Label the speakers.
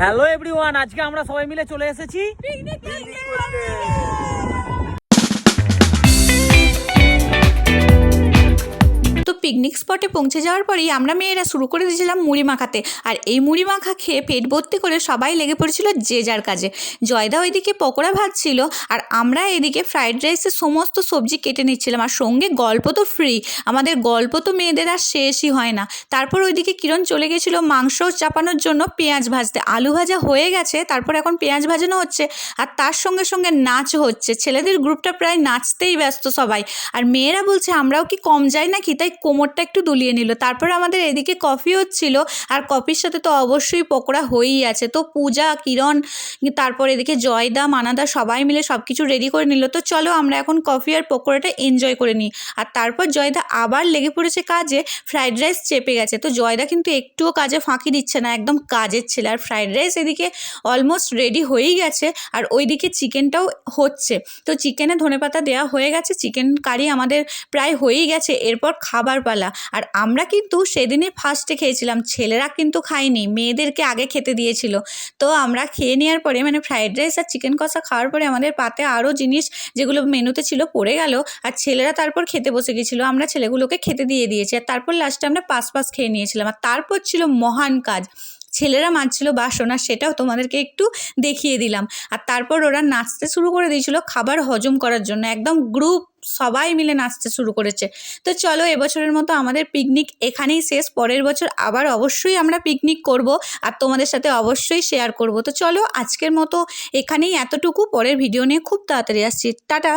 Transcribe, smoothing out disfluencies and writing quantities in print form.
Speaker 1: Hello everyone, আজকে আমরা সবাই মিলে চলে এসেছি
Speaker 2: তো পিকনিক স্পটে পৌঁছে যাওয়ার পরেই আমরা মেয়েরা শুরু করে দিয়েছিলাম মুড়ি মাখাতে। আর এই মুড়ি মাখা খেয়ে পেট ভর্তি করে সবাই লেগে পড়েছিল যে যার কাজে। জয়দা ওইদিকে পকোড়া ভাজছিল আর আমরা এদিকে ফ্রাইড রাইসের সমস্ত সবজি কেটে নিচ্ছিলাম। আর সঙ্গে গল্প তো ফ্রি, আমাদের গল্প তো মেয়েদের আর শেষই হয় না। তারপর ওইদিকে কিরণ চলে গেছিলো মাংস চাপানোর জন্য পেঁয়াজ ভাজতে। আলু ভাজা হয়ে গেছে, তারপর এখন পেঁয়াজ ভাজানো হচ্ছে আর তার সঙ্গে সঙ্গে নাচ হচ্ছে। ছেলেদের গ্রুপটা প্রায় নাচতেই ব্যস্ত সবাই, আর মেয়েরা বলছে আমরাও কি কম যাই নাকি, তাই কোমরটা একটু দুলিয়ে নিল। তারপর আমাদের এদিকে কফি হচ্ছিল আর কফির সাথে তো অবশ্যই পকোড়া হয়েই আছে। তো পূজা, কিরণ, তারপর এদিকে জয়দা, মানাদা সবাই মিলে সব কিছু রেডি করে নিল। তো চলো আমরা এখন কফি আর পকোড়াটা এনজয় করে নিই। আর তারপর জয়দা আবার লেগে পড়েছে কাজে, ফ্রাইড রাইস চেপে গেছে। তো জয়দা কিন্তু একটুও কাজে ফাঁকি দিচ্ছে না, একদম কাজের ছেলে। আর ফ্রাইড রাইস এদিকে অলমোস্ট রেডি হয়েই গেছে আর ওইদিকে চিকেনটাও হচ্ছে। তো চিকেনে ধনেপাতা দেওয়া হয়ে গেছে, চিকেন কারি আমাদের প্রায় হয়েই গেছে। এরপর খাবার পালা। আর আমরা কিন্তু সেদিনই ফার্স্টে খেয়েছিলাম, ছেলেরা কিন্তু খায়নি, মেয়েদেরকে আগে খেতে দিয়েছিল। তো আমরা খেয়ে নেওয়ার পরে মানে ফ্রাইড রাইস আর চিকেন কষা খাওয়ার পরে আমাদের পাতে আরও জিনিস যেগুলো মেনুতে ছিল পড়ে গেল। আর ছেলেরা তারপর খেতে বসে গেছিলো, আমরা ছেলেগুলোকে খেতে দিয়ে দিয়েছি। আর তারপর লাস্টে আমরা পাস খেয়ে নিয়েছিলাম। আর তারপর ছিল মহান কাজ, ছেলেরা মাজছিল বাসন, আর সেটাও তোমাদেরকে একটু দেখিয়ে দিলাম। আর তারপর ওরা নাচতে শুরু করে দিয়েছিল খাবার হজম করার জন্য, একদম গ্রুপ সবাই মিলে নাচতে শুরু করেছে। তো চলো এবছরের মতো আমাদের পিকনিক এখানেই শেষ। পরের বছর আবার অবশ্যই আমরা পিকনিক করব আর তোমাদের সাথে অবশ্যই শেয়ার করব। তো চলো আজকের মতো এখানেই এতটুকু, পরের ভিডিও নিয়ে খুব তাড়াতাড়ি আসছি। টাটা।